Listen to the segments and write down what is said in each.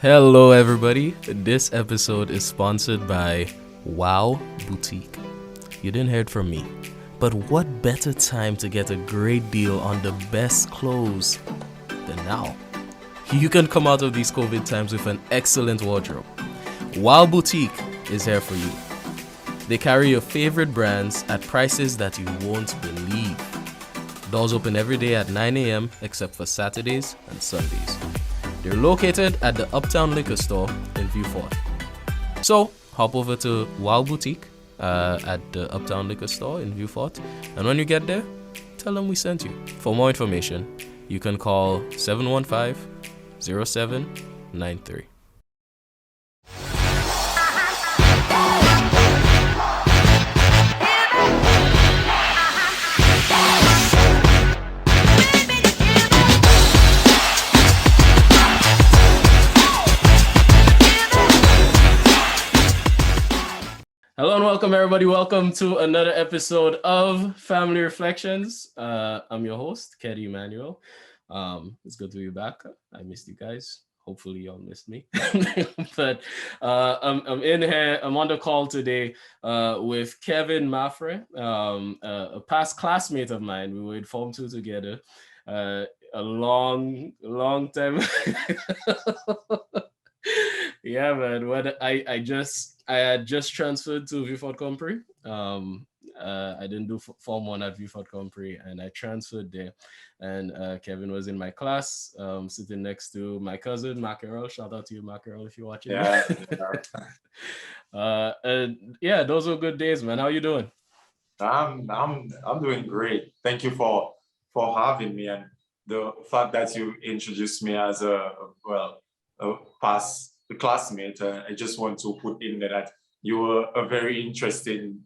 Hello, everybody. This episode is sponsored by Wow Boutique. You didn't hear it from me, but what better time to get a great deal on the best clothes than now? You can come out of these COVID times with an excellent wardrobe. Wow Boutique is here for you. They carry your favorite brands at prices that you won't believe. Doors open every day at 9 a.m. except for Saturdays and Sundays. They're located at the Uptown Liquor Store in Vieux Fort. So hop over to Wow Boutique at the Uptown Liquor Store in Vieux Fort, and when you get there, tell them we sent you. For more information, you can call 715-0793. Hello and welcome, everybody. Welcome to another episode of Family Reflections. I'm your host, Keddy Emmanuel. It's good to be back. I missed you guys. Hopefully, y'all missed me. But I'm in here. I'm on the call today with Kevin Mathurin, a past classmate of mine. We were in Form 2 together a long time. Yeah, man. When I had just transferred to Vieux Fort Compre. I didn't do Form 1 at Vieux Fort Compre, and I transferred there. And Kevin was in my class, sitting next to my cousin, Mackerel. Shout out to you, Mackerel, if you're watching. Yeah. And yeah, those were good days, man. How you doing? I'm doing great. Thank you for having me, and the fact that you introduced me as a past classmate. I just want to put in there that you were a very interesting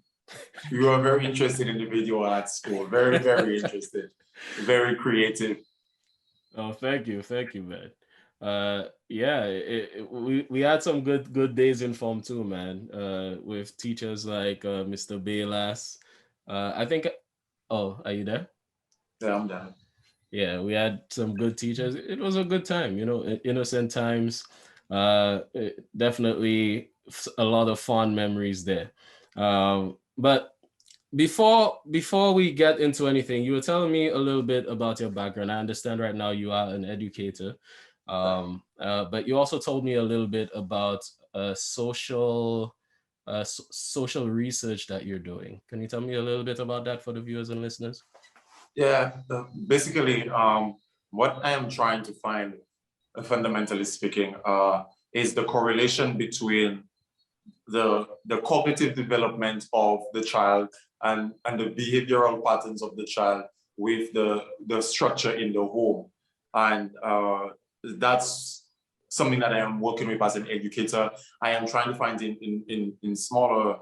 individual at school. Very, very interested. Very creative. Oh, thank you, man. Yeah, we had some good days in Form 2, man. With teachers like Mr. Balas. I think. Oh, are you there? Yeah, I'm done. Yeah, we had some good teachers. It was a good time, innocent times. Definitely a lot of fond memories there. But before we get into anything, you were telling me a little bit about your background. I understand right now you are an educator, but you also told me a little bit about social research that you're doing. Can you tell me a little bit about that for the viewers and listeners? Yeah, basically, what I am trying to find, fundamentally speaking, is the correlation between the cognitive development of the child and the behavioral patterns of the child with the structure in the home. And that's something that I am working with as an educator. I am trying to find in smaller,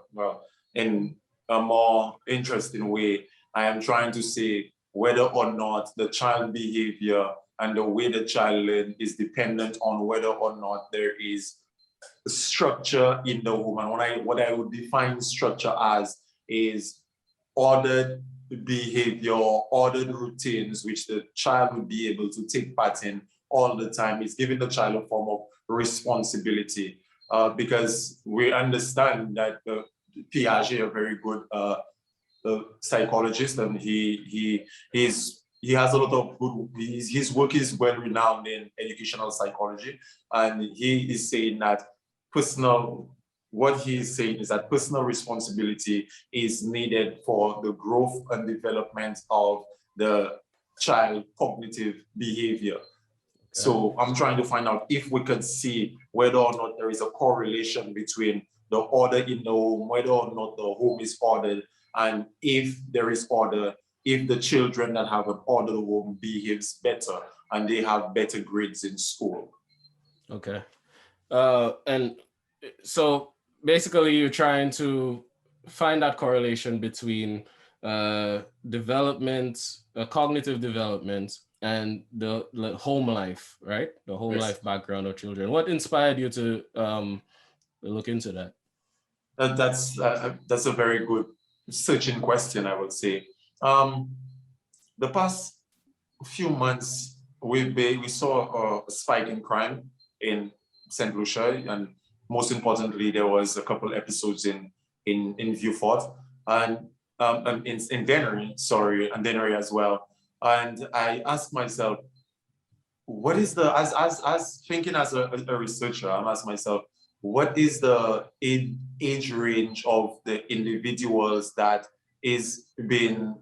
in a more interesting way. I am trying to say whether or not the child behavior and the way the child learns is dependent on whether or not there is structure in the home. And what I would define structure as is ordered behavior, ordered routines, which the child would be able to take part in all the time. It's giving the child a form of responsibility, because we understand that Piaget, a very good psychologist, and he has a lot of good. His work is well renowned in educational psychology, and he is saying that what he is saying is that personal responsibility is needed for the growth and development of the child cognitive behavior. So I'm trying to find out if we can see whether or not there is a correlation between the order in the home, whether or not the home is ordered, and if there is order, if the children that have an ordered home behaves better and they have better grades in school. Okay. And so basically you're trying to find that correlation between development, cognitive development, and the home life, right? The home life background of children. What inspired you to look into that? That's a very good searching question, I would say. The past few months, we saw a spike in crime in St. Lucia, and most importantly, there was a couple episodes in Vieux Fort and in Dennery, sorry, and Dennery as well. And I asked myself, what is the as thinking as a researcher, I'm asking myself, what is the age range of the individuals that is being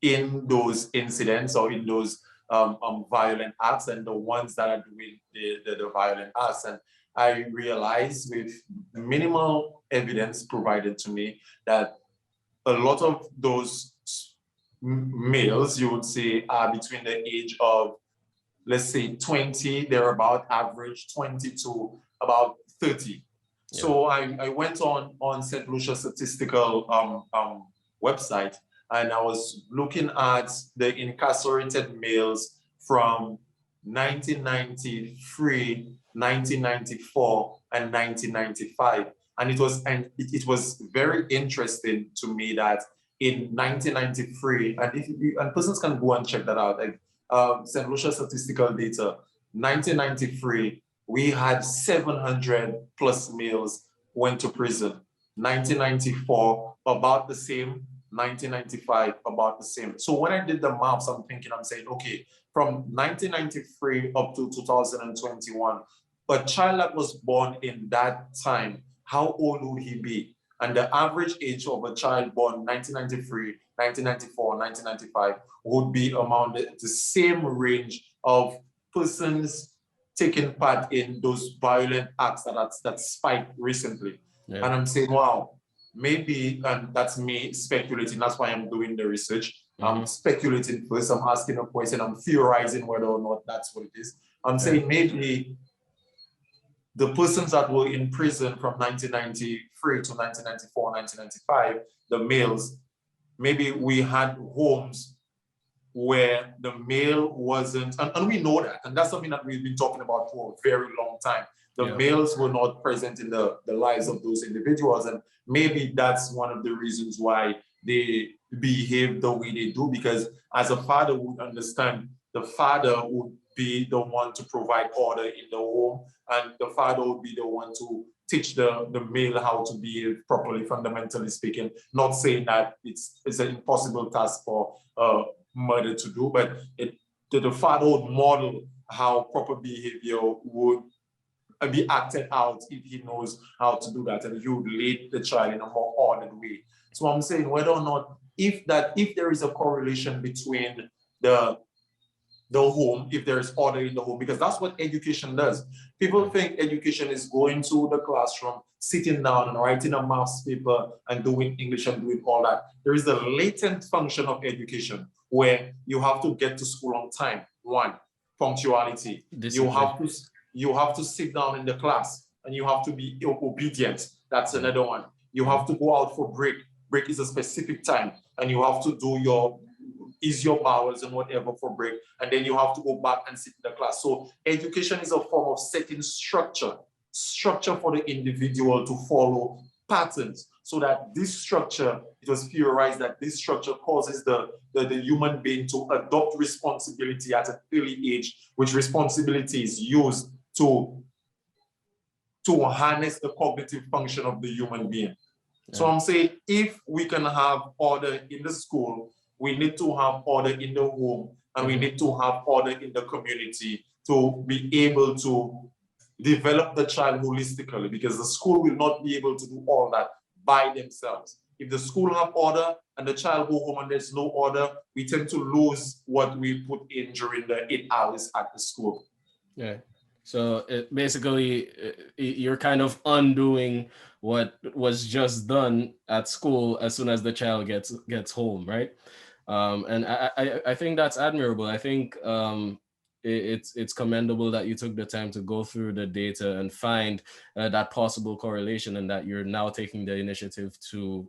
in those incidents or in those violent acts, and the ones that are doing the violent acts. And I realized with minimal evidence provided to me that a lot of those males, you would say, are between the age of, let's say, 20, they're about average 20 to about 30. Yeah. So I went on St. Lucia statistical website, and I was looking at the incarcerated males from 1993, 1994, and 1995. And it was very interesting to me that in 1993, and persons can go and check that out, like St. Lucia statistical data, 1993, we had 700 plus males went to prison. 1994, about the same. 1995, about the same. So when I did the maths, I'm saying, okay, from 1993 up to 2021, a child that was born in that time, how old would he be? And the average age of a child born 1993, 1994, 1995 would be among the same range of persons taking part in those violent acts that spiked recently. Yeah. And I'm saying, wow, maybe, and that's me speculating, that's why I'm doing the research. I'm speculating first, I'm asking a question, I'm theorizing whether or not that's what it is. I'm saying maybe the persons that were in prison from 1993 to 1994, 1995, the males, maybe we had homes where the male wasn't, and we know that, and that's something that we've been talking about for a very long time. The males were not present in the lives of those individuals, and maybe that's one of the reasons why they behave the way they do, because as a father would understand, the father would be the one to provide order in the home, and the father would be the one to teach the male how to behave properly, fundamentally speaking. Not saying that it's an impossible task for mother to do, but the father would model how proper behavior would be acted out if he knows how to do that, and he would lead the child in a more ordered way. So I'm saying whether or not, if there is a correlation between the home, if there is order in the home, because that's what education does. People think education is going to the classroom, sitting down and writing a maths paper and doing English and doing all that. There is a latent function of education where you have to get to school on time. One, punctuality. You have to sit down in the class and you have to be obedient. That's another one. You have to go out for break. Break is a specific time, and you have to do your bowels and whatever for break, and then you have to go back and sit in the class. So education is a form of setting structure for the individual to follow patterns, so that this structure, it was theorized that this structure causes the human being to adopt responsibility at an early age, which responsibility is used to harness the cognitive function of the human being. Yeah. So I'm saying, if we can have order in the school, we need to have order in the home, and we need to have order in the community to be able to develop the child holistically, because the school will not be able to do all that by themselves. If the school have order and the child go home and there's no order, we tend to lose what we put in during the 8 hours at the school. Yeah. So basically, you're kind of undoing what was just done at school as soon as the child gets home, right? And I think that's admirable. I think it's commendable that you took the time to go through the data and find that possible correlation, and that you're now taking the initiative to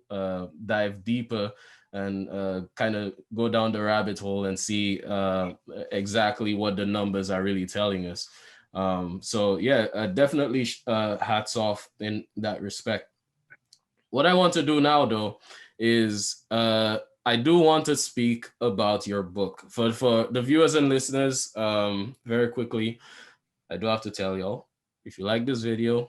dive deeper and kind of go down the rabbit hole and see exactly what the numbers are really telling us. So yeah, definitely hats off in that respect. What I want to do now, though, is I do want to speak about your book. For the viewers and listeners, very quickly, I do have to tell y'all, if you like this video,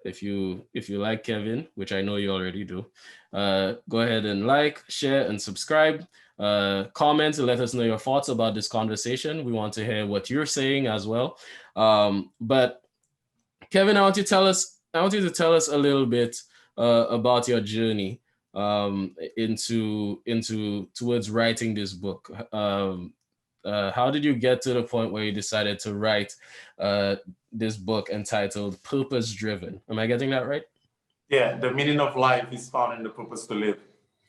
if you like Kevin, which I know you already do, go ahead and like, share, and subscribe. Comment to let us know your thoughts about this conversation. We want to hear what you're saying as well. But Kevin, I want you to tell us a little bit about your journey into towards writing this book. How did you get to the point where you decided to write this book entitled Purpose Driven? Am I getting that right? Yeah, the meaning of life is found in the purpose to live.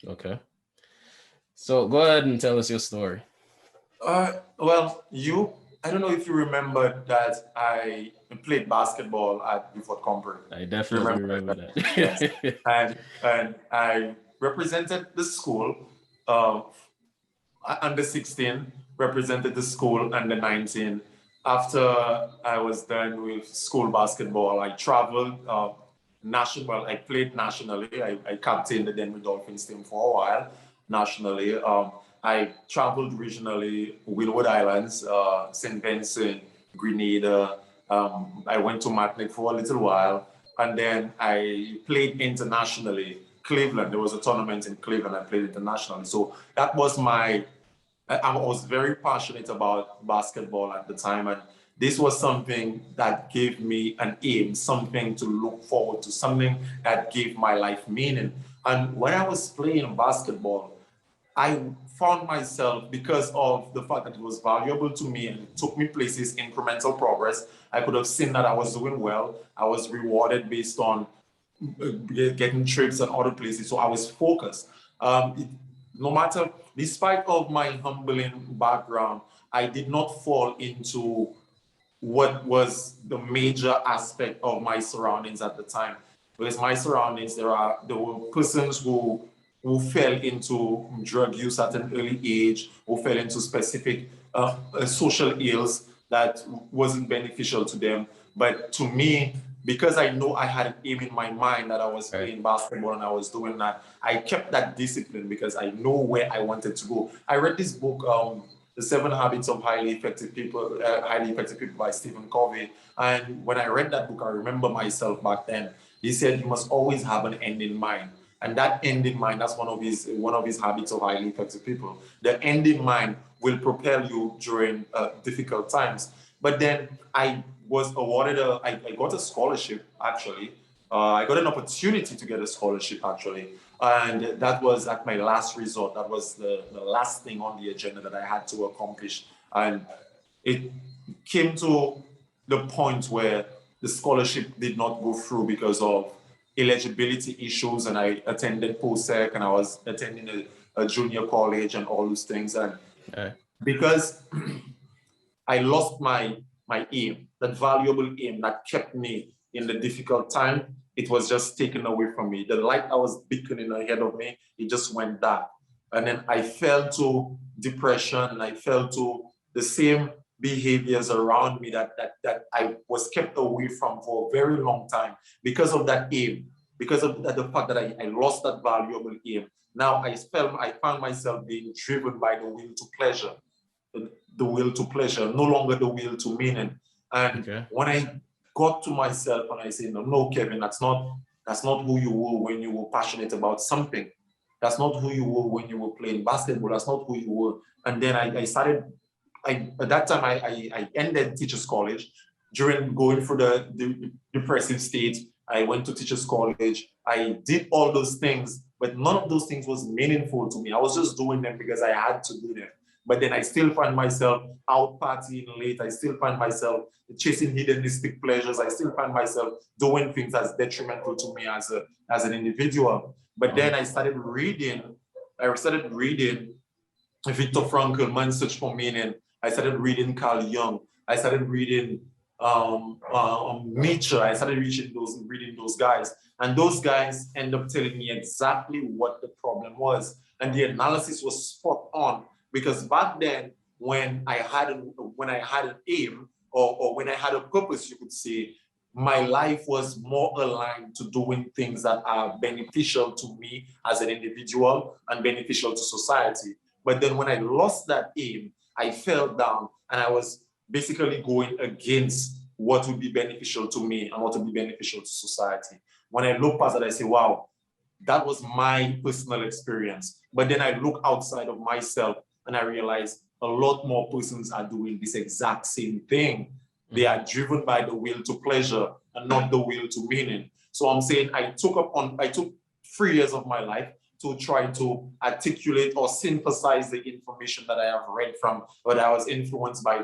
Okay. So go ahead and tell us your story. Well, I don't know if you remember that I played basketball at Beaufort Compre. I definitely remember that. Yes. And I represented the school, under 16, represented the school under 19. After I was done with school basketball, I traveled national. I played nationally. I captained the Denver Dolphins team for a while nationally. I traveled regionally, Windward Islands, St. Vincent, Grenada. I went to Martinique for a little while, and then I played internationally. Cleveland, there was a tournament in Cleveland. I played internationally, so that was I was very passionate about basketball at the time, and this was something that gave me an aim, something to look forward to, something that gave my life meaning. And when I was playing basketball, I found myself, because of the fact that it was valuable to me and it took me places, incremental progress. I could have seen that I was doing well. I was rewarded based on getting trips and other places. So I was focused. No matter, despite of my humbling background, I did not fall into what was the major aspect of my surroundings at the time. Because my surroundings, there were persons who fell into drug use at an early age, who fell into specific social ills that wasn't beneficial to them. But to me, because I know I had an aim in my mind that I was playing basketball and I was doing that, I kept that discipline because I know where I wanted to go. I read this book, The 7 Habits of Highly Effective People by Stephen Covey. And when I read that book, I remember myself back then. He said you must always have an end in mind. And that end in mind, that's one of his habits of highly effective people. The end in mind will propel you during difficult times. But then I was awarded I got a scholarship, actually. I got an opportunity to get a scholarship, actually. And that was at my last resort. That was the last thing on the agenda that I had to accomplish. And it came to the point where the scholarship did not go through because of eligibility issues, and I attended post-sec and I was attending a junior college and all those things. And because I lost my aim, that valuable aim that kept me in the difficult time, it was just taken away from me. The light that was beacon ahead of me, it just went dark. And then I fell to depression, and I fell to the same behaviors around me that I was kept away from for a very long time because of that aim, because of the fact that I lost that valuable aim. Now I found myself being driven by the will to pleasure, no longer the will to meaning. And when I got to myself and I said, no, Kevin, that's not who you were when you were passionate about something. That's not who you were when you were playing basketball. That's not who you were. And then I started, at that time, I ended teachers college. During going through the depressive state, I went to teachers college. I did all those things, but none of those things was meaningful to me. I was just doing them because I had to do them. But then I still find myself out partying late. I still find myself chasing hedonistic pleasures. I still find myself doing things that's detrimental to me as an individual. But then I started reading Viktor Frankl, Man's Search for Meaning. I started reading Carl Jung. I started reading Nietzsche. I started reading those guys. And those guys end up telling me exactly what the problem was. And the analysis was spot on. Because back then, when I had an aim, or when I had a purpose, you could say, my life was more aligned to doing things that are beneficial to me as an individual and beneficial to society. But then when I lost that aim, I fell down and I was basically going against what would be beneficial to me and what would be beneficial to society. When I look past that, I say, wow, that was my personal experience. But then I look outside of myself and I realize a lot more persons are doing this exact same thing. They are driven by the will to pleasure and not the will to meaning. So I'm saying I took 3 years of my life to try to articulate or synthesize the information that I have read from, or that I was influenced by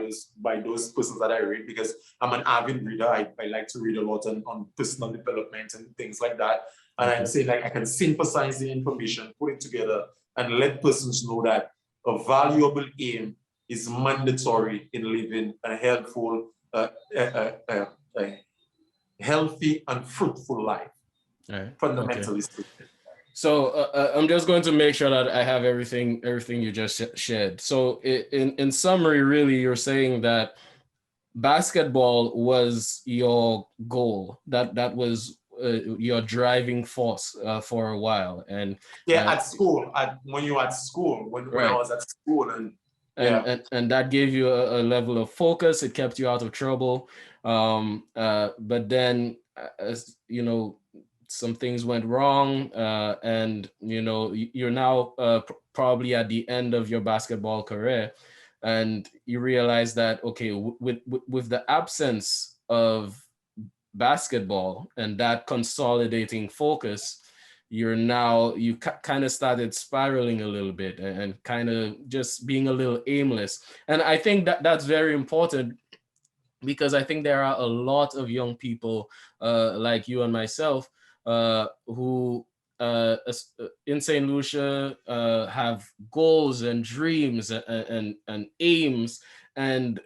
those persons that I read, because I'm an avid reader. I like to read a lot on personal development and things like that. And I'm saying, like, I can synthesize the information, put it together, and let persons know that a valuable aim is mandatory in living a helpful, healthy and fruitful life. Right. Fundamentally. Okay. So I'm just going to make sure that I have everything you just shared. So in summary, really, you're saying that basketball was your goal. That was your driving force for a while. And yeah, at school, when you were at school, when I was at school, and that gave you a level of focus. It kept you out of trouble. But then, as you know, some things went wrong, and you know, you're now probably at the end of your basketball career, and you realize that, okay, with the absence of basketball and that consolidating focus, you kind of started spiraling a little bit and kind of just being a little aimless. And I think that that's very important, because I think there are a lot of young people like you and myself who in St. Lucia have goals and dreams and aims, and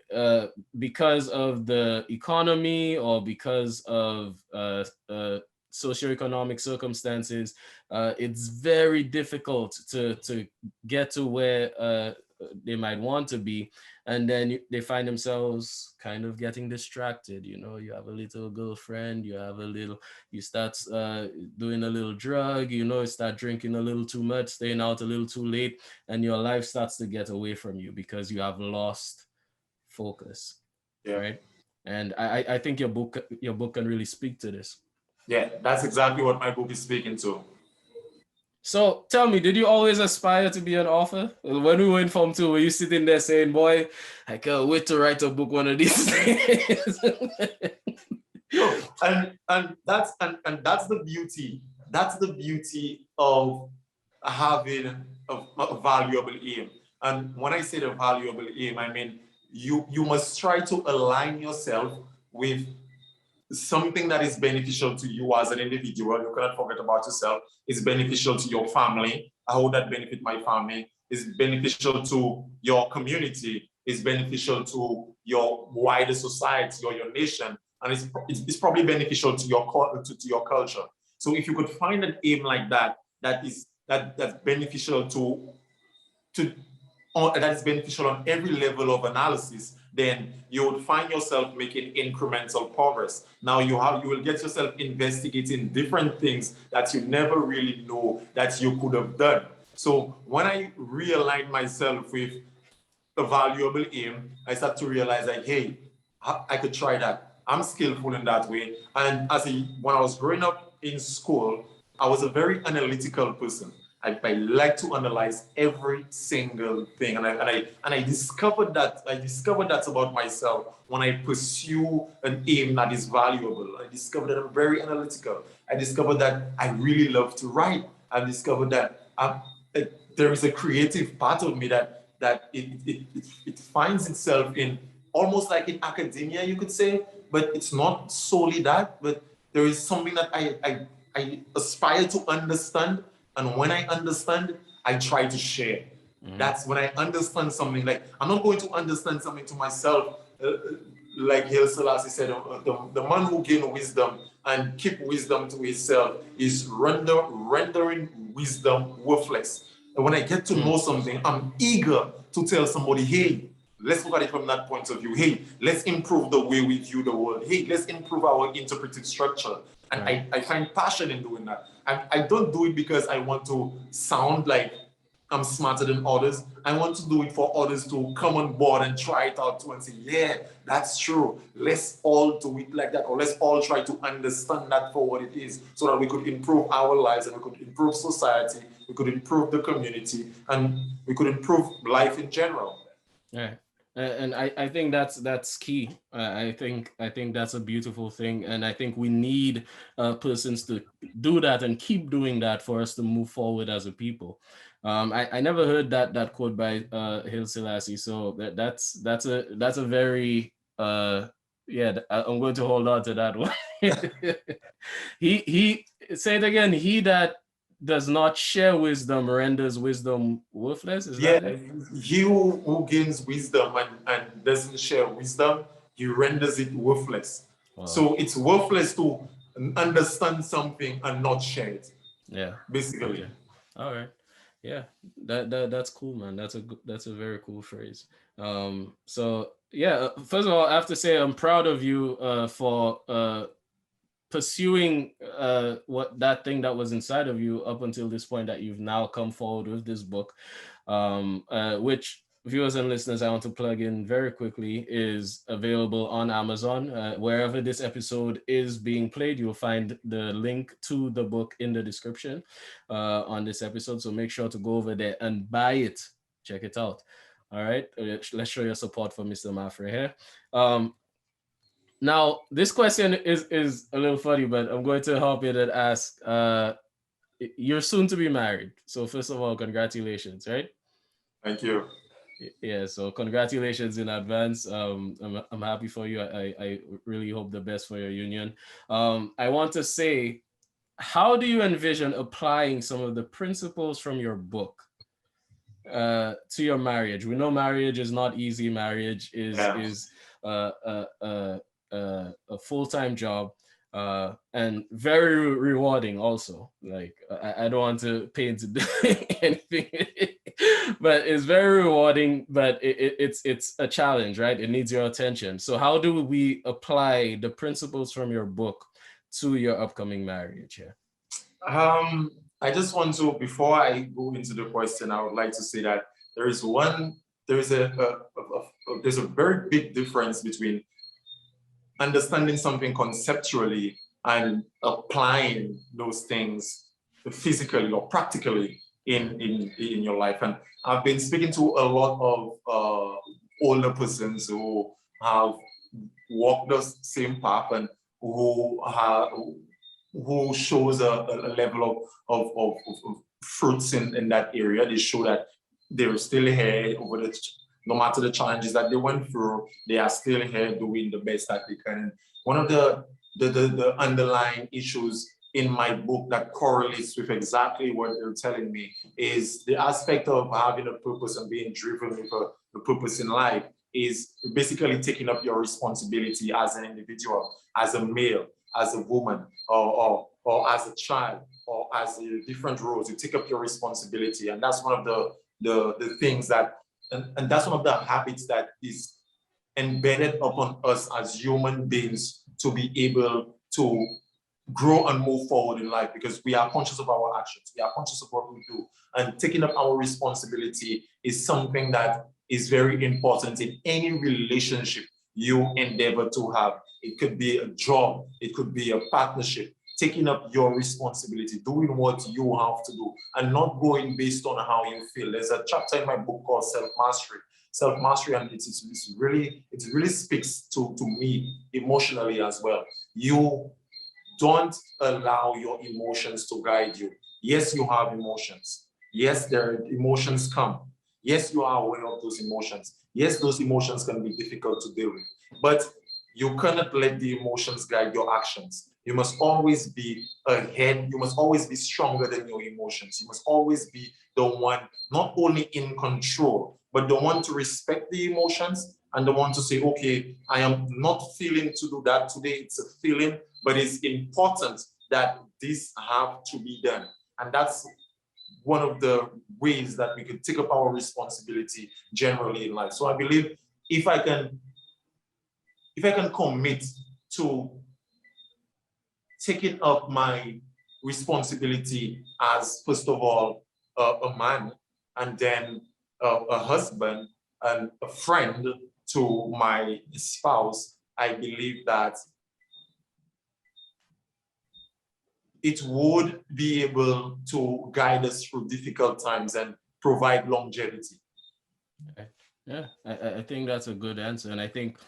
because of the economy or because of socioeconomic circumstances, it's very difficult to get to where they might want to be. And then they find themselves kind of getting distracted. You know, you have a little girlfriend, you start doing a little drug, you know, start drinking a little too much, staying out a little too late, and your life starts to get away from you because you have lost focus. Yeah. Right. And I think your book can really speak to this. Yeah, that's exactly what my book is speaking to. So tell me, did you always aspire to be an author? When we were in Form 2, were you sitting there saying, boy, I can't wait to write a book one of these days? No, and that's the beauty. That's the beauty of having a valuable aim. And when I say the valuable aim, I mean you must try to align yourself with something that is beneficial to you as an individual. You cannot forget about yourself. It's beneficial to your family. How would that benefit my family? It's beneficial to your community. It's beneficial to your wider society or your nation. And it's probably beneficial to your culture. So if you could find an aim like that, that's beneficial that is beneficial on every level of analysis, then you would find yourself making incremental progress. Now you will get yourself investigating different things that you never really know that you could have done. So when I realigned myself with a valuable aim, I start to realize, like, hey, I could try that. I'm skillful in that way. And when I was growing up in school, I was a very analytical person. I like to analyze every single thing, and I discovered that about myself when I pursue an aim that is valuable. I discovered that I'm very analytical. I discovered that I really love to write. I discovered that there is a creative part of me that it finds itself in almost like in academia, you could say, but it's not solely that. But there is something that I aspire to understand. And when I understand, I try to share. Mm-hmm. That's when I understand something. Like, I'm not going to understand something to myself, like Haile Selassie said, the man who gain wisdom and keep wisdom to himself is rendering wisdom worthless. And when I get to know something, I'm eager to tell somebody, hey, let's look at it from that point of view. Hey, let's improve the way we view the world. Hey, let's improve our interpretive structure. And right. I find passion in doing that. I don't do it because I want to sound like I'm smarter than others. I want to do it for others to come on board and try it out too and say, yeah, that's true. Let's all do it like that, or let's all try to understand that for what it is, so that we could improve our lives and we could improve society, we could improve the community, and we could improve life in general. Yeah. And I think that's key. I think that's a beautiful thing, and I think we need persons to do that and keep doing that for us to move forward as a people. I never heard that quote by Haile Selassie, so that's a very yeah. I'm going to hold on to that one. He say it again. He that does not share wisdom renders wisdom worthless. Is Yeah, that it? he who gains wisdom and doesn't share wisdom, he renders it worthless. Wow. So it's worthless to understand something and not share it, Yeah. basically. Okay. All right. Yeah. That's cool, man. That's a very cool phrase. So yeah, first of all, I have to say I'm proud of you for pursuing what that thing that was inside of you up until this point that you've now come forward with this book, which viewers and listeners, I want to plug in very quickly, is available on Amazon. Wherever this episode is being played, you'll find the link to the book in the description on this episode. So make sure to go over there and buy it. Check it out. All right, let's show your support for Mr. Mathurin here. Now, this question is a little funny, but I'm going to hop in and ask. You're soon to be married, so first of all, congratulations, right? Thank you. Yeah, so congratulations in advance. I'm happy for you. I really hope the best for your union. I want to say, how do you envision applying some of the principles from your book to your marriage? We know marriage is not easy. Marriage is Yeah. is a full-time job, and very rewarding also. Like I don't want to paint anything, but it's very rewarding. But it's a challenge, right? It needs your attention. So how do we apply the principles from your book to your upcoming marriage? Yeah. Um, I just want to, before I go into the question, I would like to say that there is one, there is there's a very big difference between understanding something conceptually and applying those things physically or practically in your life. And I've been speaking to a lot of older persons who have walked the same path and who shows a level of fruits in that area. They show that they're still here over no matter the challenges that they went through, they are still here doing the best that they can. And one of the underlying issues in my book that correlates with exactly what they're telling me is the aspect of having a purpose and being driven with a purpose in life is basically taking up your responsibility as an individual, as a male, as a woman, or as a child, or as different roles. You take up your responsibility, and that's one of the things that, and that's one of the habits that is embedded upon us as human beings to be able to grow and move forward in life, because we are conscious of our actions, we are conscious of what we do, and taking up our responsibility is something that is very important in any relationship you endeavor to have. It could be a job, it could be a partnership. Taking up your responsibility, doing what you have to do, and not going based on how you feel. There's a chapter in my book called Self-Mastery. Self-mastery, and it really speaks to me emotionally as well. You don't allow your emotions to guide you. Yes, you have emotions. Yes, their emotions come. Yes, you are aware of those emotions. Yes, those emotions can be difficult to deal with. But you cannot let the emotions guide your actions. You must always be ahead. You must always be stronger than your emotions. You must always be the one not only in control, but the one to respect the emotions and the one to say, okay, I am not feeling to do that today. It's a feeling, but it's important that this have to be done. And that's one of the ways that we could take up our responsibility generally in life. So I believe if I can commit to taking up my responsibility as, first of all, a man, and then a husband and a friend to my spouse, I believe that it would be able to guide us through difficult times and provide longevity. Yeah, I think that's a good answer. And I think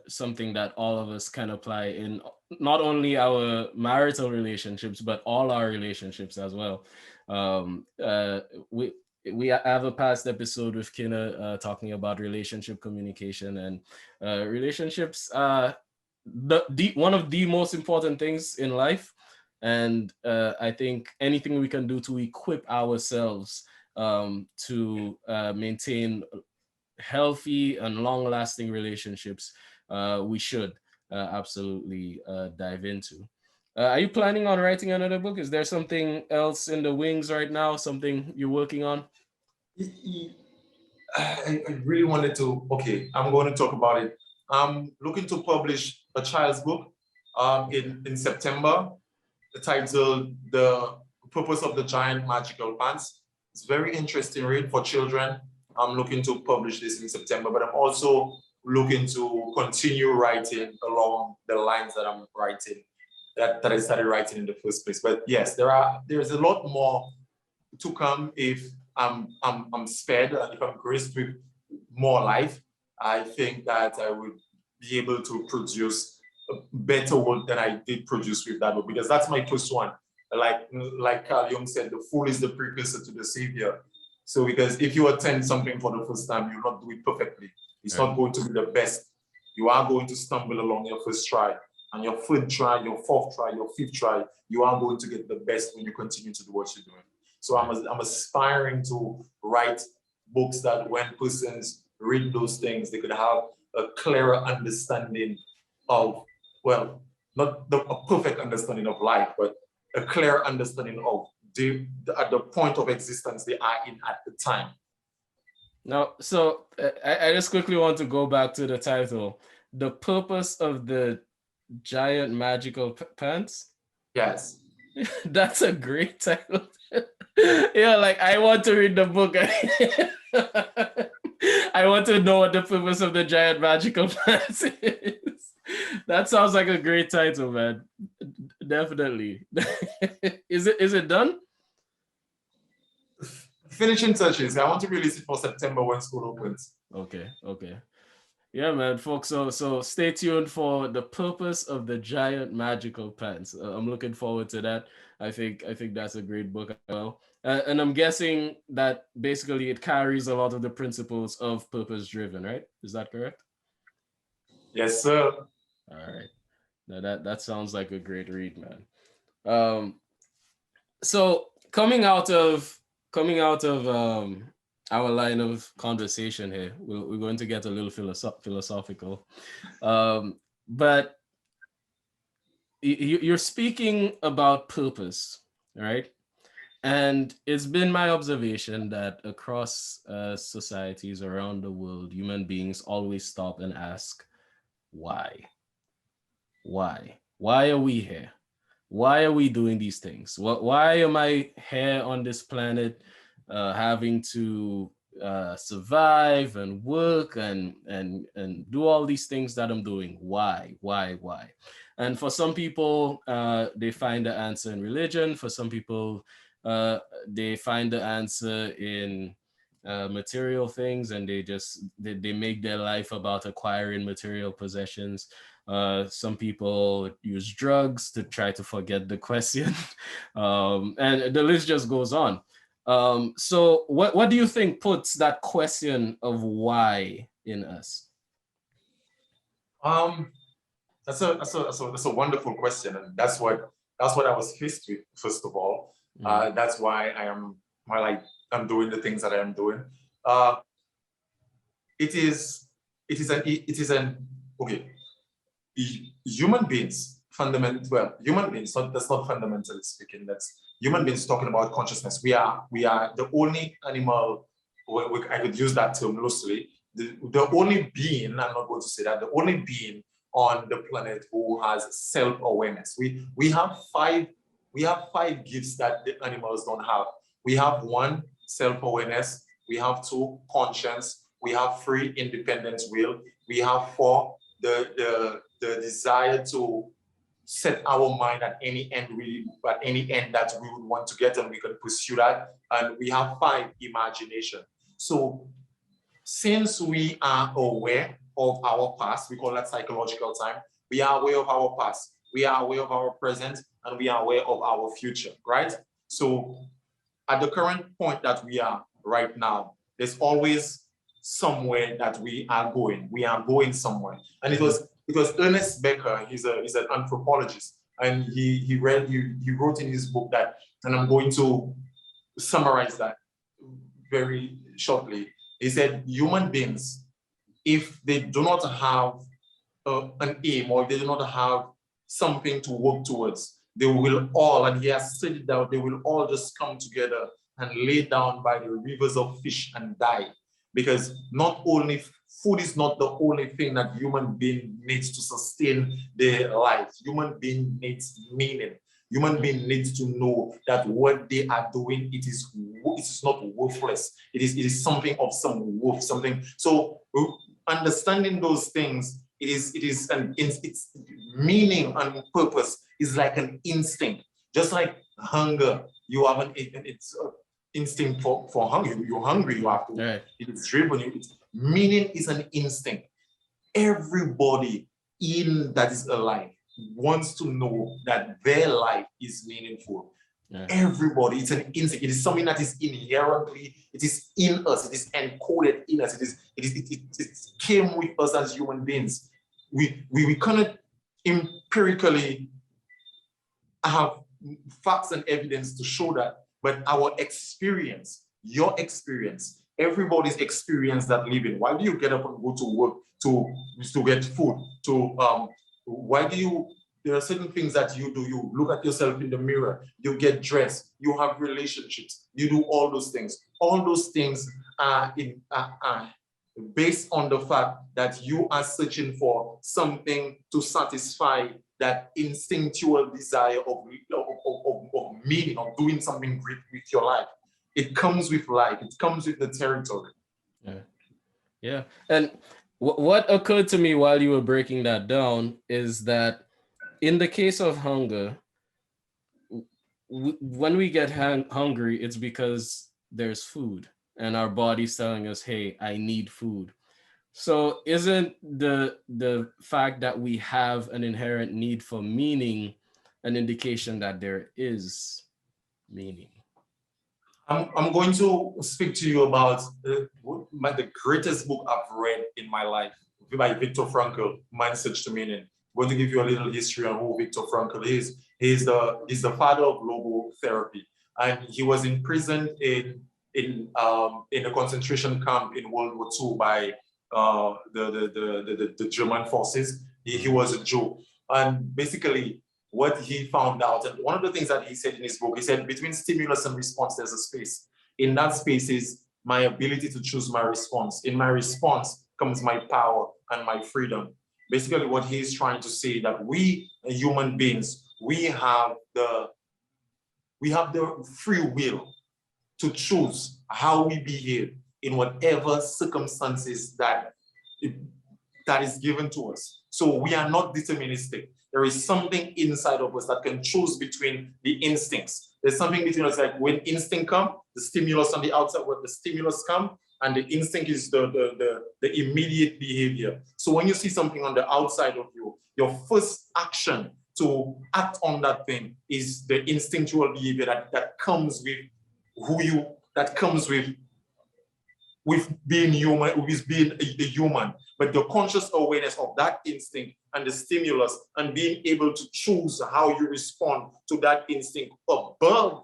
something that all of us can apply in not only our marital relationships, but all our relationships as well. Um, uh, we we have a past episode with Kina talking about relationship communication and relationships. The one of the most important things in life, and I think anything we can do to equip ourselves to maintain healthy and long-lasting relationships, we should absolutely dive into. Are you planning on writing another book? Is there something else in the wings right now? Something you're working on? I really wanted to, okay, I'm going to talk about it. I'm looking to publish a child's book in September, titled The Purpose of the Giant Magical Pants. It's very interesting read for children. I'm looking to publish this in September, but I'm also looking to continue writing along the lines that I'm writing, that I started writing in the first place. But yes, there's a lot more to come if I'm spared and if I'm graced with more life. I think that I would be able to produce a better work than I did produce with that book, because that's my first one. Like Carl Jung said, the fool is the precursor to the savior. So because if you attend something for the first time, you'll not do it perfectly. It's not going to be the best. You are going to stumble along your first try, and your third try, your fourth try, your fifth try, you are going to get the best when you continue to do what you're doing. So I'm aspiring to write books that when persons read those things, they could have a clearer understanding of, well, not a perfect understanding of life, but a clear understanding of at the point of existence they are in at the time. Now, so I just quickly want to go back to the title, The Purpose of the Giant Magical Pants. Yes. That's a great title. Yeah, like I want to read the book. I want to know what the purpose of the giant magical pants is. That sounds like a great title, man. Definitely. Is it done? Finishing touches. I want to release it for September when school opens. Okay. Yeah, man, folks. So stay tuned for The Purpose of the Giant Magical Pants. I'm looking forward to that. I think that's a great book as well. And I'm guessing that basically it carries a lot of the principles of purpose driven, right? Is that correct? Yes, sir. All right. Now that sounds like a great read, man. So coming out of our line of conversation here, we're going to get a little philosophical, but you're speaking about purpose, right? And it's been my observation that across societies around the world, human beings always stop and ask, why? Why are we here? Why are we doing these things? Why am I here on this planet, having to survive and work and do all these things that I'm doing? Why? And for some people, they find the answer in religion. For some people, they find the answer in material things, and they make their life about acquiring material possessions. Some people use drugs to try to forget the question, and the list just goes on. So what do you think puts that question of why in us? That's a wonderful question, and that's what I was faced with first of all. That's why I'm doing the things that I am doing. It is an okay. Human beings, human beings. That's not fundamentally speaking. That's human beings talking about consciousness. We are the only animal. I could use that term loosely. The only being. I'm not going to say that. The only being on the planet who has self-awareness. We have five gifts that the animals don't have. We have one, self-awareness. We have 2, conscience. We have 3, independent will. We have 4, the desire to set our mind at any end that we would want to get, and we can pursue that. And we have 5, imagination. So since we are aware of our past, we call that psychological time. We are aware of our past, we are aware of our present, and we are aware of our future, right? So at the current point that we are right now, there's always somewhere that we are going. We are going somewhere. And it was Ernest Becker, he's an anthropologist, and he wrote in his book that, and I'm going to summarize that very shortly. He said, human beings, if they do not have an aim, or if they do not have something to work towards, they will all, and he has said it down, they will all just come together and lay down by the rivers of fish and die. Because not only food is not the only thing that human being needs to sustain their life. Human being needs meaning. Human being needs to know that what they are doing, it is not worthless. It is something of some worth, something. So understanding those things, it's meaning and purpose is like an instinct. Just like hunger, you have it's instinct for hunger. You're hungry, you have to. Right. It's driven. Meaning is an instinct. Everybody that is alive wants to know that their life is meaningful. Yeah. Everybody, it's an instinct. It is something that is inherently, it is in us. It is encoded in us. It came with us as human beings. We cannot empirically have facts and evidence to show that, but our experience, your experience, everybody's experience that living. Why do you get up and go to work to get food? Why do you? There are certain things that you do. You look at yourself in the mirror. You get dressed. You have relationships. You do all those things. All those things are based on the fact that you are searching for something to satisfy that instinctual desire of meaning, of doing something great with your life. It comes with life. It comes with the territory. Yeah. And what occurred to me while you were breaking that down is that in the case of hunger, when we get hungry, it's because there's food and our body's telling us, hey, I need food. So isn't the fact that we have an inherent need for meaning an indication that there is meaning? I'm going to speak to you about the greatest book I've read in my life, by Viktor Frankl, Man's Search to Meaning. I'm going to give you a little history on who Viktor Frankl is. He's the father of global therapy, and he was imprisoned in a concentration camp in World War II by the German forces. He was a Jew, and basically what he found out, and one of the things that he said in his book, he said, between stimulus and response, there's a space. In that space is my ability to choose my response. In my response comes my power and my freedom. Basically what he's trying to say, that we human beings, we have the free will to choose how we behave in whatever circumstances that is given to us. So we are not deterministic. There is something inside of us that can choose between the instincts. There's something between us, like when instinct comes, the stimulus on the outside, when the stimulus comes, and the instinct is the immediate behavior. So when you see something on the outside of you, your first action to act on that thing is the instinctual behavior that comes with being human, with being a human. But the conscious awareness of that instinct and the stimulus, and being able to choose how you respond to that instinct above,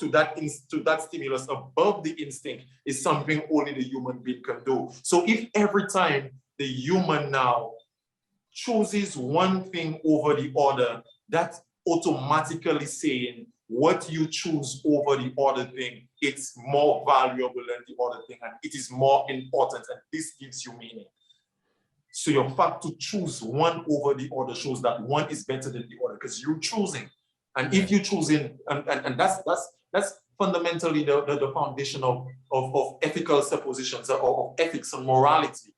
to that stimulus above the instinct, is something only the human being can do. So if every time the human now chooses one thing over the other, that's automatically saying what you choose over the other thing, it's more valuable than the other thing, and it is more important, and this gives you meaning. So your fact to choose one over the other shows that one is better than the other, because you're choosing. And if you're choosing, and that's fundamentally the foundation of ethical suppositions or of ethics and morality.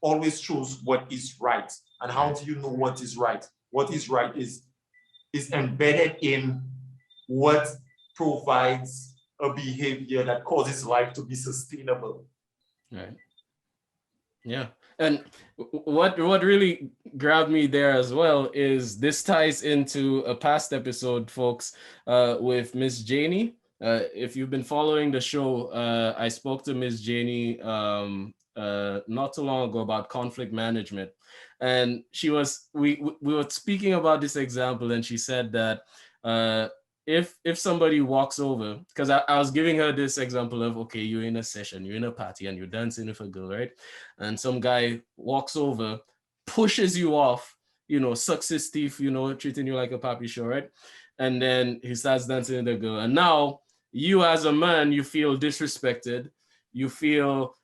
Always choose what is right. And how do you know what is right? What is right is embedded in what provides a behavior that causes life to be sustainable. Right. Yeah. And what really grabbed me there as well is this ties into a past episode, folks, with Miss Janie. If you've been following the show, I spoke to Miss Janie not too long ago about conflict management, and we were speaking about this example, and she said that if somebody walks over, because I was giving her this example of, okay, you're in a session, you're in a party, and you're dancing with a girl, right? And some guy walks over, pushes you off, sucks his teeth, treating you like a puppy show, right? And then he starts dancing with the girl. And now you as a man, you feel disrespected. You feel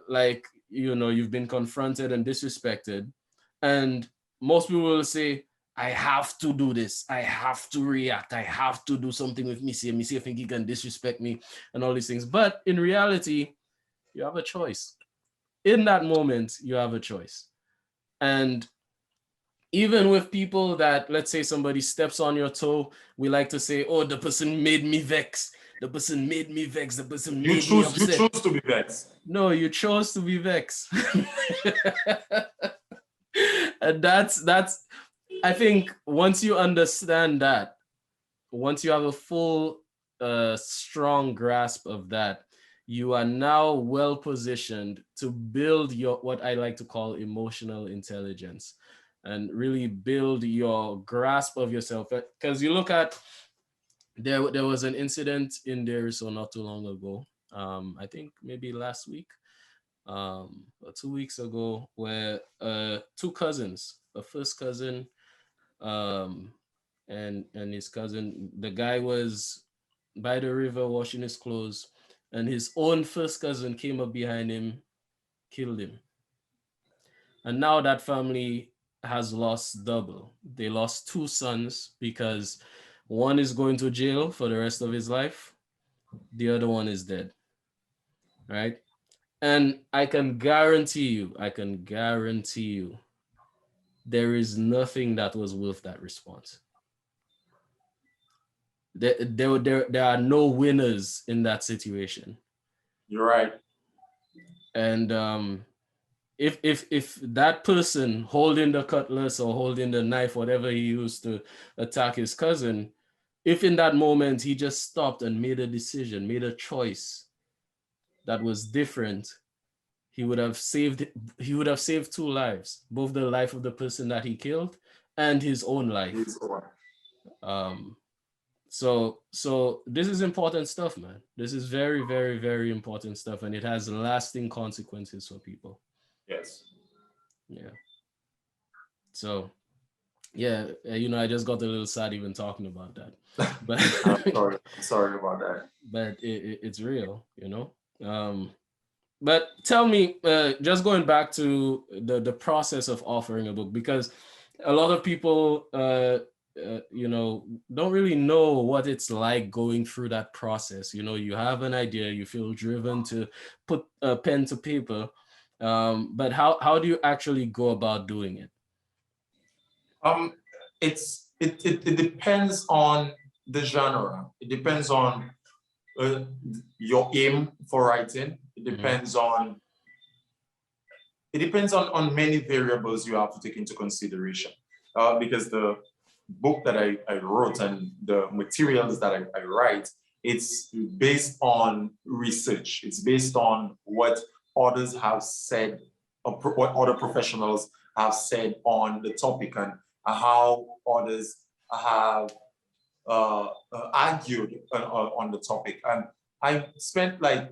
like, you've been confronted and disrespected. And most people will say, I have to do this. I have to react. I have to do something with Missy. And Missy think he can disrespect me and all these things. But in reality, you have a choice. In that moment, you have a choice. And even with people that, let's say somebody steps on your toe, we like to say, oh, the person made me vex. The person made me vex. The person made me upset. You choose to be vexed. No, you chose to be vexed. And that's I think once you understand that, once you have a full strong grasp of that, you are now well positioned to build your, what I like to call, emotional intelligence, and really build your grasp of yourself. Because you look at, there was an incident in there so not too long ago, I think maybe last week, or 2 weeks ago, where two cousins, a first cousin, and his cousin, the guy was by the river washing his clothes, and his own first cousin came up behind him, killed him. And now that family has lost double. They lost two sons because one is going to jail for the rest of his life, the other one is dead, right? And I can guarantee you, there is nothing that was worth that response. There are no winners in that situation. You're right. And if that person holding the cutlass or holding the knife, whatever he used to attack his cousin, if in that moment he just stopped and made a decision, made a choice that was different, he would have saved two lives, both the life of the person that he killed and his own life. So this is important stuff, man. This is very, very, very important stuff, and it has lasting consequences for people. Yes. Yeah. So, yeah, I just got a little sad even talking about that. But I'm sorry about that. But it's real, But tell me, just going back to the process of authoring a book, because a lot of people, don't really know what it's like going through that process. You have an idea, you feel driven to put a pen to paper, but how do you actually go about doing it? It depends on the genre. It depends on your aim for writing. It depends on many variables you have to take into consideration. Because the book that I wrote and the materials that I write, it's based on research. It's based on what others have said, what other professionals have said on the topic, and how others have argued on the topic. And I spent like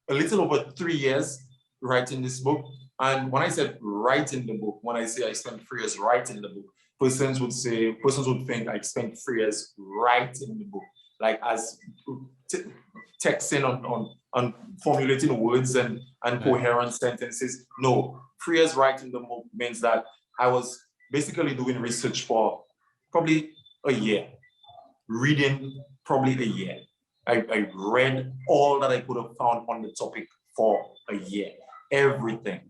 a little over 3 years writing this book. And when I said writing the book, when I say I spent 3 years writing the book, persons would think I spent 3 years writing the book, like as texting on formulating words and coherent sentences. No, 3 years writing the book means that I was basically doing research for probably a year, reading probably a year, I read all that I could have found on the topic for a year. Everything.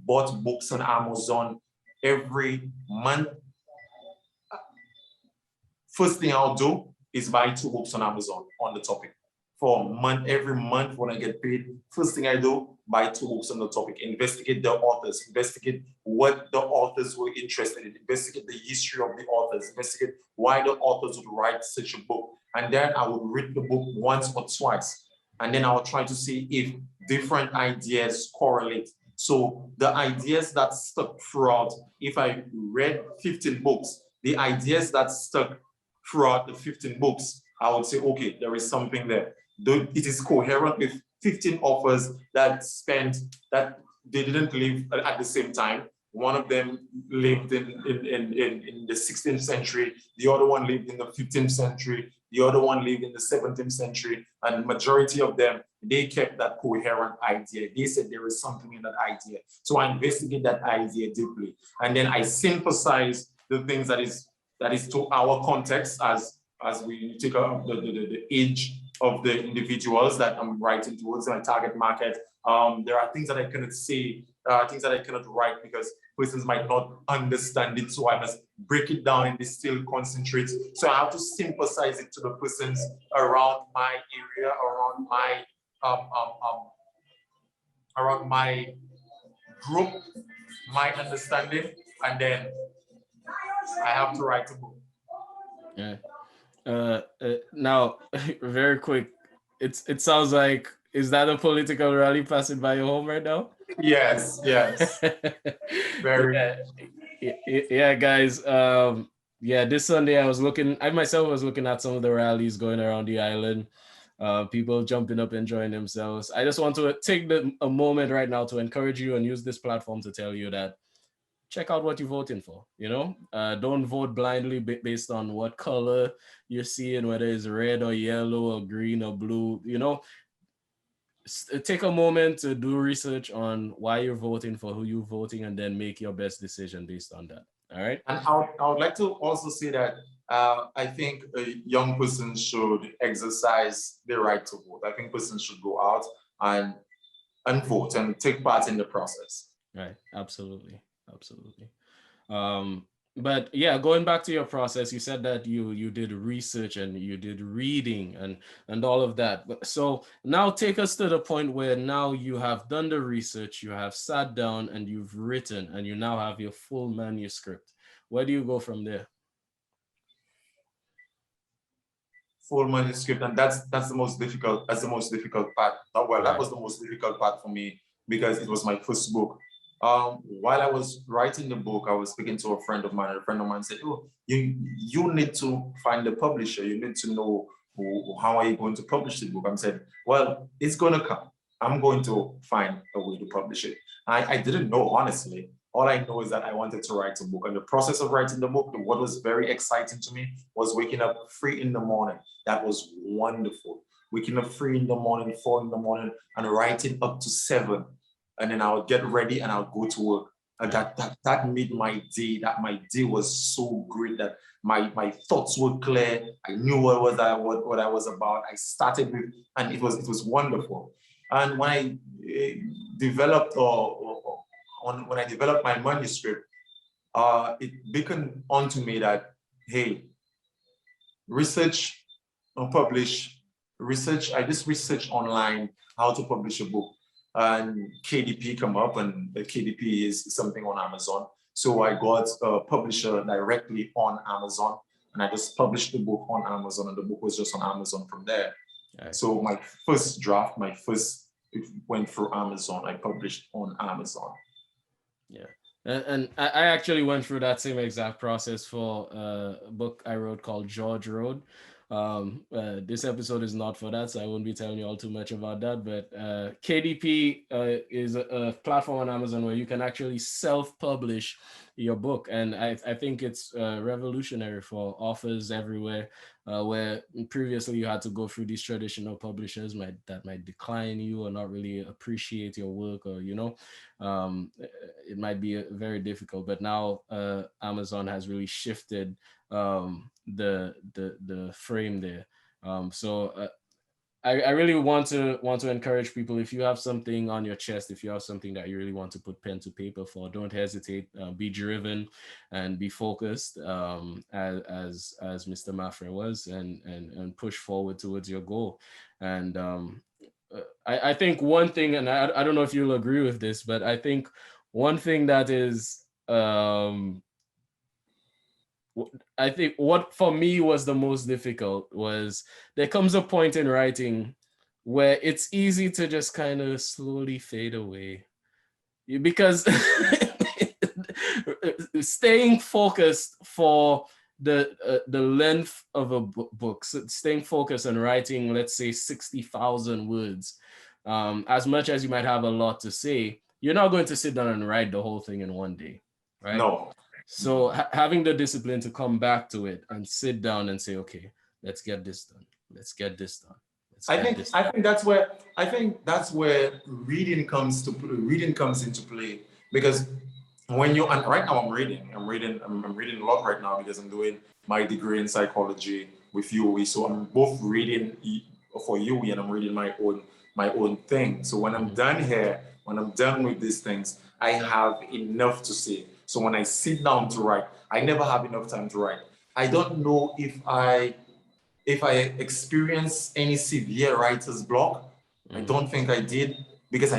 Bought books on Amazon every month. First thing I'll do is buy 2 books on Amazon on the topic. For a month, every month when I get paid, first thing I do, buy 2 books on the topic, investigate the authors, investigate what the authors were interested in, investigate the history of the authors, investigate why the authors would write such a book. And then I would read the book once or twice. And then I'll try to see if different ideas correlate. So the ideas that stuck throughout, if I read 15 books, the ideas that stuck throughout the 15 books, I would say, okay, there is something there. It is coherent with 15 authors that they didn't live at the same time. One of them lived in the 16th century, the other one lived in the 15th century, the other one lived in the 17th century, and the majority of them, they kept that coherent idea. They said there is something in that idea. So I investigate that idea deeply. And then I synthesize the things that is to our context as we take the age of the individuals that I'm writing towards my target market. There are things that I cannot say, things that I cannot write because persons might not understand it. So I must break it down and distill, concentrate. So I have to synthesize it to the persons around my area, around my group, my understanding, and then I have to write a book. Yeah. Now, very quick. It sounds like, is that a political rally passing by your home right now? Yes, yes. Very. Yeah, guys. Yeah, this Sunday I myself was looking at some of the rallies going around the island. People jumping up, enjoying themselves. I just want to take a moment right now to encourage you and use this platform to tell you that check out what you're voting for. Don't vote blindly based on what color you're seeing, whether it's red or yellow or green or blue. Take a moment to do research on why you're voting for who you're voting, and then make your best decision based on that. All right. And I would like to also say that I think a young person should exercise the right to vote. I think persons should go out and vote and take part in the process. Right. Absolutely. But yeah, going back to your process, you said that you did research and you did reading and all of that. So now take us to the point where now you have done the research, you have sat down and you've written, and you now have your full manuscript. Where do you go from there? Full manuscript, and that's the most difficult. That's the most difficult part. Well, that was the most difficult part for me because it was my first book. While I was writing the book, I was speaking to a friend of mine. A friend of mine said, "Oh, you need to find the publisher. You need to know how are you going to publish the book." I said, "Well, it's going to come. I'm going to find a way to publish it." I didn't know, honestly. All I know is that I wanted to write a book. And the process of writing the book, what was very exciting to me was waking up 3 in the morning. That was wonderful. Waking up 3 in the morning, 4 in the morning, and writing up to 7. And then I would get ready and I'll go to work. And that made my day. That my day was so great that my thoughts were clear. I knew what I was about. I started with, and it was wonderful. And when I developed when I developed my manuscript, it beckoned onto me that, hey, research or publish, research. I just researched online how to publish a book, and KDP come up, and the KDP is something on Amazon. So I got a publisher directly on Amazon, and I just published the book on Amazon, and the book was just on Amazon from there. Right. So my first draft, it went through Amazon. I published on Amazon. Yeah. And I actually went through that same exact process for a book I wrote called George Road. This episode is not for that, so I won't be telling you all too much about that. But KDP is a platform on Amazon where you can actually self-publish your book, and I think it's revolutionary for authors everywhere. Where previously you had to go through these traditional publishers that might decline you or not really appreciate your work, or it might be very difficult. But now Amazon has really shifted the frame there. So I really want to encourage people, if you have something on your chest, if you have something that you really want to put pen to paper for, don't hesitate. Be driven and be focused, as Mr. Mathurin was, and push forward towards your goal. And I think one thing, and I don't know if you'll agree with this, but I think one thing that is I think what for me was the most difficult was, there comes a point in writing where it's easy to just kind of slowly fade away. Because staying focused for the length of a book, so staying focused on writing, let's say 60,000 words, as much as you might have a lot to say, you're not going to sit down and write the whole thing in one day, right? No. So having the discipline to come back to it and sit down and say, okay, let's get this done. Let's get this done. I think that's where reading comes into play, because when you, and right now I'm reading a lot right now because I'm doing my degree in psychology with UWE. So I'm both reading for UWE and I'm reading my own thing. So when I'm done here, when I'm done with these things, I have enough to say. So when I sit down to write, I never have enough time to write. I don't know if I experienced any severe writer's block. I don't think I did, because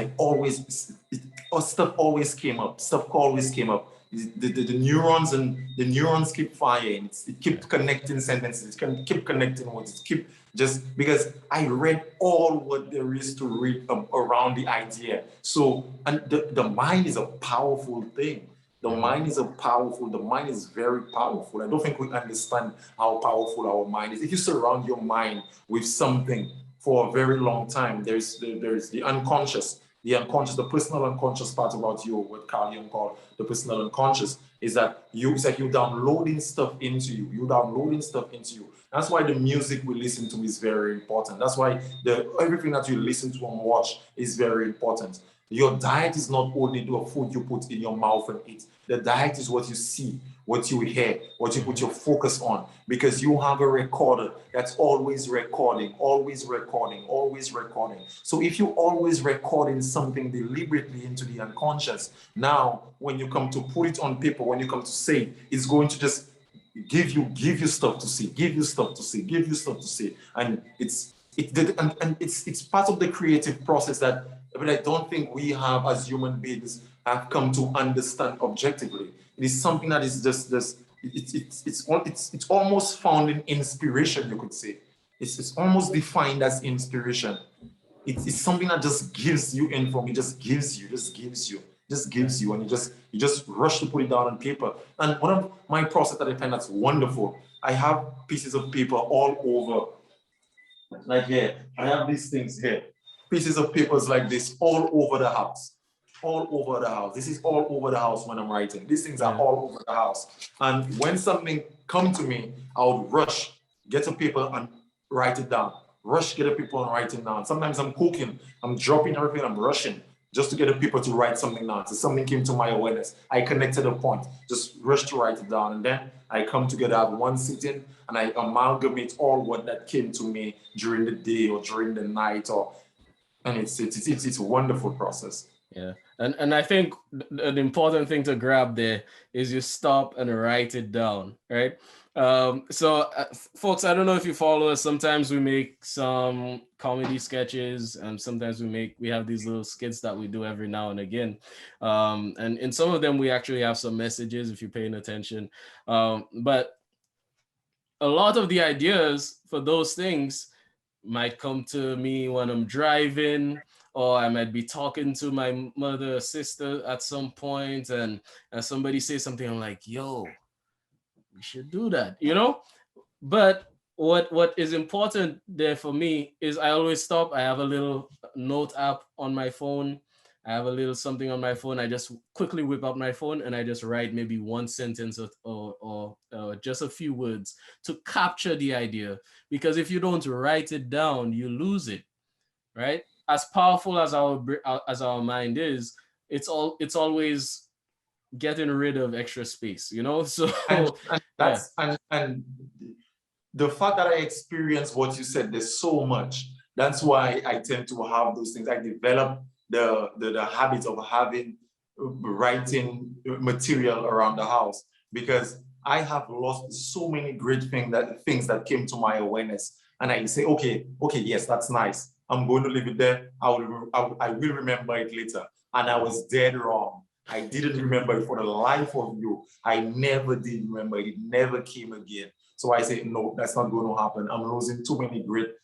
stuff always came up. Stuff always came up. The neurons keep firing. It keep connecting sentences. It can keep connecting words. It keep, just because I read all what there is to read around the idea. So, and the mind is a powerful thing. The mind is very powerful. I don't think we understand how powerful our mind is. If you surround your mind with something for a very long time, there's the unconscious, the personal unconscious part about you, what Carl Jung called the personal unconscious, is that it's like you're downloading stuff into you. That's why the music we listen to is very important. That's why everything that you listen to and watch is very important. Your diet is not only the food you put in your mouth and eat. The diet is what you see, what you hear, what you put your focus on, because you have a recorder that's always recording, always recording, always recording. So if you're always recording something deliberately into the unconscious, now when you come to put it on paper, when you come to say it, it's going to just give you stuff to see, give you stuff to see. And it's part of the creative process that, but I don't think we have, as human beings, have come to understand objectively. It is something that is just it's almost found in inspiration, you could say. It's almost defined as inspiration. It's something that just gives you info. It just gives you, and you just rush to put it down on paper. And one of my process that I find that's wonderful, I have pieces of paper all over, like here. I have these things here, pieces of papers like this all over the house. This is all over the house when I'm writing. These things are all over the house. And when something come to me, I would rush, get a paper and write it down. Rush, get a paper and write it down. Sometimes I'm cooking, I'm dropping everything, I'm rushing just to get a paper to write something down. So something came to my awareness. I connected a point, just rush to write it down. And then I come together at one sitting and I amalgamate all what that came to me during the day or during the night, and it's a wonderful process. Yeah. And I think an important thing to grab there is you stop and write it down, right? So folks, I don't know if you follow us. Sometimes we make some comedy sketches, and sometimes we have these little skits that we do every now and again. And in some of them, we actually have some messages if you're paying attention. But a lot of the ideas for those things might come to me when I'm driving, or I might be talking to my mother or sister at some point, and somebody says something, I'm like, yo, we should do that, you know? But what is important there for me is I always stop. I have a little note app on my phone. I have a little something on my phone. I just quickly whip out my phone and I just write maybe one sentence or just a few words to capture the idea. Because if you don't write it down, you lose it, right? As powerful as our mind is, it's always getting rid of extra space, you know. So and that's and the fact that I experienced what you said, there's so much That's why I tend to have those things. I develop the habit of having writing material around the house because I have lost so many great things that came to my awareness. And I say, okay, yes, that's nice. I'm going to leave it there. I will remember it later. And I was dead wrong. I didn't remember it for the life of you. I never did remember it. It never came again. So I say, no, that's not going to happen. I'm losing too many great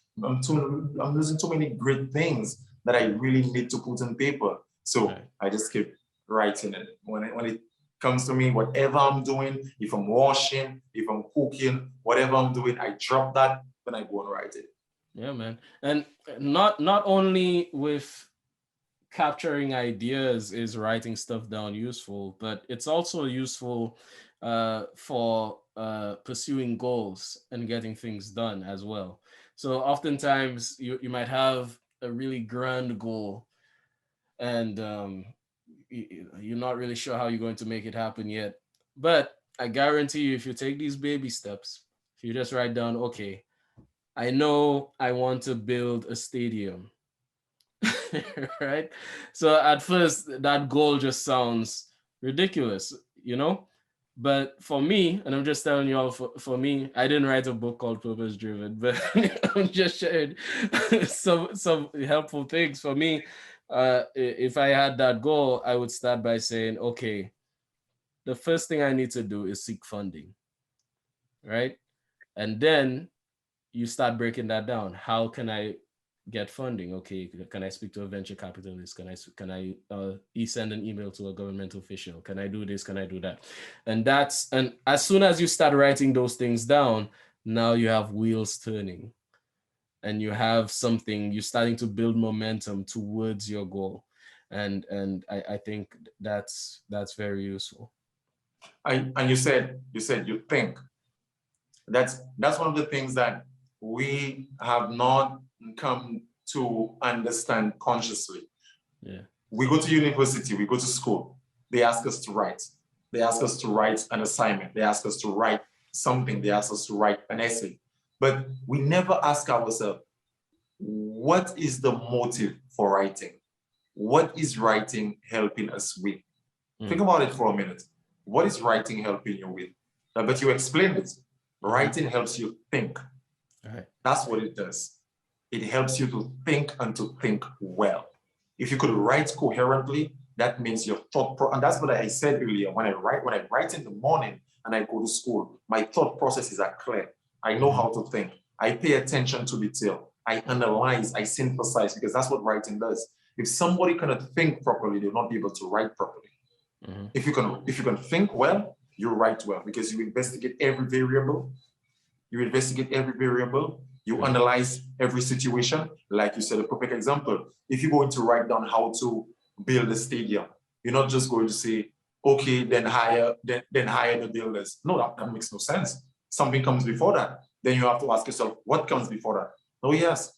things that I really need to put on paper. So I just keep writing it. When it comes to me, whatever I'm doing, if I'm washing, if I'm cooking, whatever I'm doing, I drop that, then I go and write it. Yeah, man. And not only with capturing ideas is writing stuff down useful, but it's also useful for pursuing goals and getting things done as well. So oftentimes you might have a really grand goal and you're not really sure how you're going to make it happen yet. But I guarantee you, if you take these baby steps, if you just write down, okay, I know I want to build a stadium. Right? So at first, that goal just sounds ridiculous, you know? But for me, and I'm just telling you all, for me, I didn't write a book called Purpose Driven, but I'm just sharing some helpful things. For me, if I had that goal, I would start by saying, okay, the first thing I need to do is seek funding, right? And then you start breaking that down. How can I get funding? Okay, can I speak to a venture capitalist? Can I send an email to a government official? Can I do this? Can I do that? And as soon as you start writing those things down, now you have wheels turning, and you have something. You're starting to build momentum towards your goal, and I think that's very useful. And you said you think. That's one of the things that we have not come to understand consciously. Yeah. We go to university, we go to school, they ask us to write. They ask us to write an assignment. They ask us to write something. They ask us to write an essay. But we never ask ourselves, what is the motive for writing? What is writing helping us with? Think about it for a minute. What is writing helping you with? But you explained it. Writing helps you think. Right. That's what it does. It helps you to think and to think well. If you could write coherently, that means your and that's what I said earlier. When I write in the morning and I go to school, my thought processes are clear. I know how to think. I pay attention to detail. I analyze, I synthesize, because that's what writing does. If somebody cannot think properly, they'll not be able to write properly. If you can think well, you write well, because you investigate every variable. You analyze every situation. Like you said, a perfect example. If you're going to write down how to build a stadium, you're not just going to say, okay, then hire the builders. No, that makes no sense. Something comes before that. Then you have to ask yourself, what comes before that? Oh yes,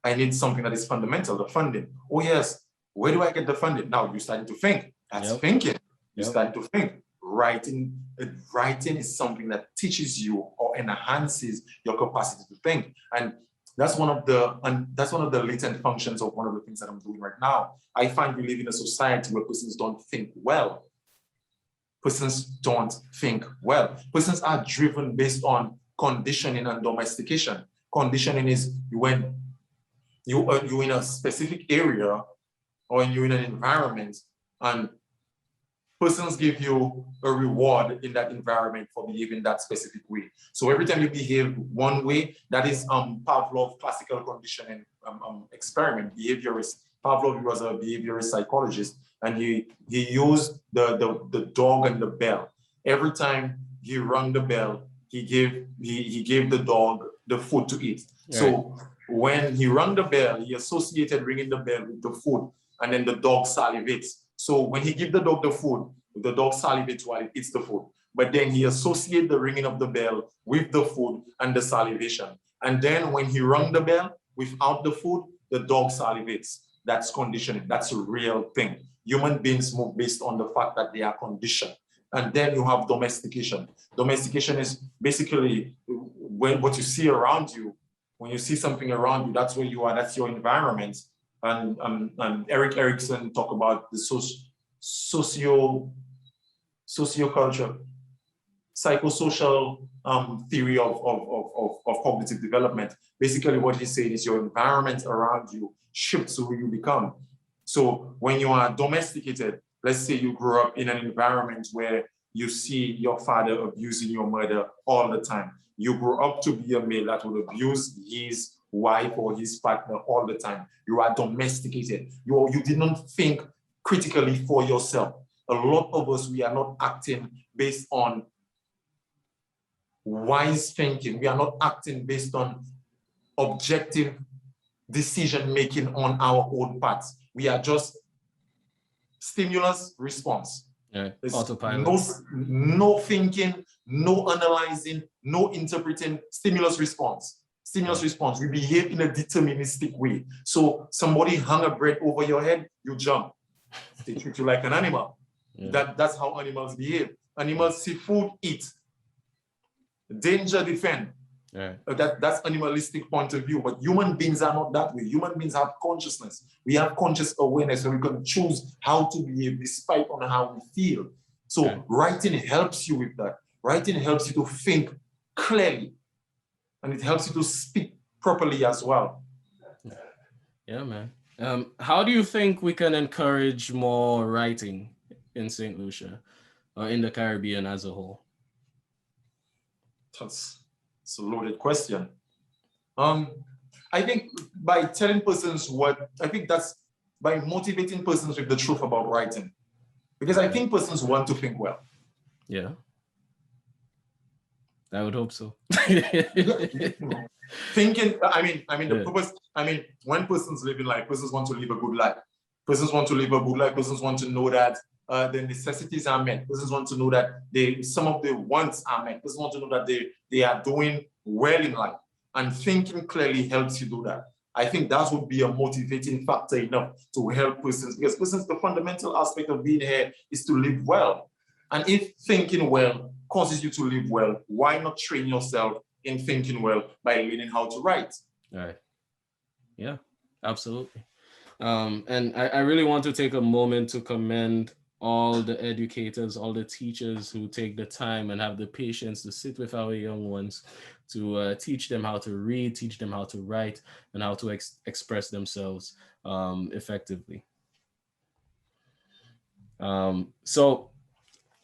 I need something that is fundamental, the funding. Oh yes, where do I get the funding? Now you're starting to think. That's thinking. You're starting to think. Writing is something that teaches you or enhances your capacity to think. And that's one of the latent functions of one of the things that I'm doing right now. I find we live in a society where persons don't think well. Persons are driven based on conditioning and domestication. Conditioning is when you're in a specific area or you're in an environment, and persons give you a reward in that environment for behaving that specific way. So every time you behave one way, that is Pavlov classical conditioning experiment, behaviorist. Pavlov was a behaviorist psychologist, and he used the dog and the bell. Every time he rang the bell, he gave the dog the food to eat. Right. So when he rang the bell, he associated ringing the bell with the food, and then the dog salivates. So when he gives the dog the food, the dog salivates while it eats the food. But then he associates the ringing of the bell with the food and the salivation. And then when he rang the bell without the food, the dog salivates. That's conditioning. That's a real thing. Human beings move based on the fact that they are conditioned. And then you have domestication. Domestication is basically what you see around you. when you see something around you, that's where you are, that's your environment. And Eric Erickson talk about the socioculture, psychosocial theory of cognitive development. Basically, what he's saying is your environment around you shapes who you become. So when you are domesticated, let's say you grew up in an environment where you see your father abusing your mother all the time. You grew up to be a male that would abuse his wife or his partner all the time. You are domesticated. You did not think critically for yourself. A lot of us, we are not acting based on wise thinking. We are not acting based on objective decision making on our own parts. We are just stimulus response. Yeah, autopilot. No thinking, no analyzing, no interpreting, stimulus response. Stimulus response. We behave in a deterministic way. So somebody hung a bread over your head, you jump. They treat you like an animal. Yeah. That's how animals behave. Animals see food, eat. Danger, defend. Yeah. That's animalistic point of view, but human beings are not that way. Human beings have consciousness. We have conscious awareness, so we can choose how to behave despite on how we feel. So writing helps you with that. Writing helps you to think clearly, and it helps you to speak properly as well. Yeah, man. How do you think we can encourage more writing in St. Lucia or in the Caribbean as a whole? It's a loaded question. I think by telling persons that's by motivating persons with the truth about writing. Because I think persons want to think well. Yeah. I would hope so. Thinking, the purpose, when persons live in life, persons want to live a good life. Persons want to live a good life. Persons want to know that the necessities are met. Persons want to know that some of the wants are met. Persons want to know that they are doing well in life. And thinking clearly helps you do that. I think that would be a motivating factor enough to help persons, because persons, the fundamental aspect of being here is to live well. And if thinking well causes you to live well, why not train yourself in thinking well by learning how to write? All right. Yeah, absolutely. And I really want to take a moment to commend all the educators, all the teachers who take the time and have the patience to sit with our young ones to teach them how to read, teach them how to write, and how to express themselves effectively. So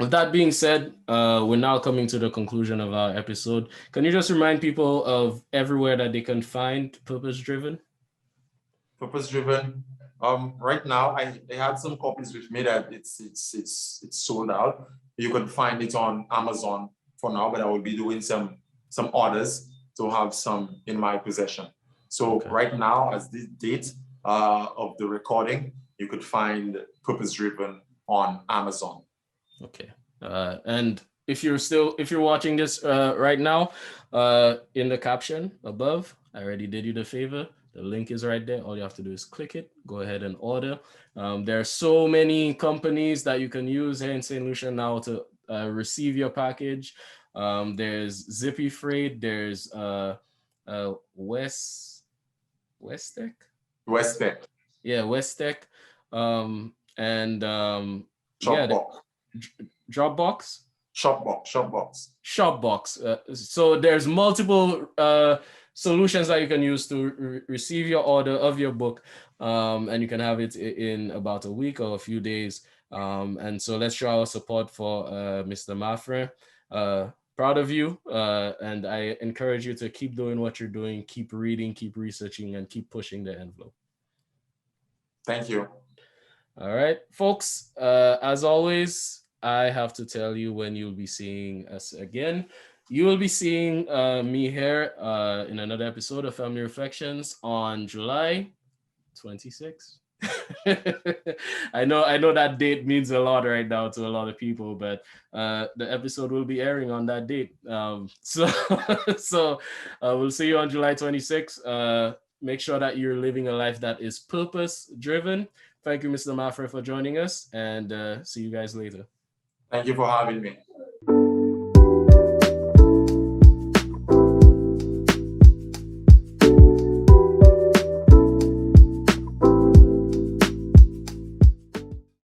with that being said, we're now coming to the conclusion of our episode. Can you just remind people of everywhere that they can find Purpose Driven? Purpose Driven. Right now, I had some copies with me that it's sold out. You can find it on Amazon for now, but I will be doing some orders to have some in my possession. So right now, as this date of the recording, you could find Purpose Driven on Amazon. Okay. And if you're watching this right now, in the caption above, I already did you the favor. The link is right there. All you have to do is click it. Go ahead and order. There are so many companies that you can use here in St. Lucia now to receive your package. There's Zippy Freight. There's Westech. Yeah, Westech. And Dropbox. Shopbox. So there's multiple solutions that you can use to receive your order of your book, and you can have it in about a week or a few days. And so let's show our support for Mr. Mathurin. Proud of you, and I encourage you to keep doing what you're doing, keep reading, keep researching, and keep pushing the envelope. Thank you. All right, folks, as always, I have to tell you when you'll be seeing us again. You will be seeing me here in another episode of Family Reflections on July 26th. I know that date means a lot right now to a lot of people, but the episode will be airing on that date. So we'll see you on July 26th. Make sure that you're living a life that is purpose-driven. Thank you, Mr. Mathurin, for joining us, and see you guys later. Thank you for having me.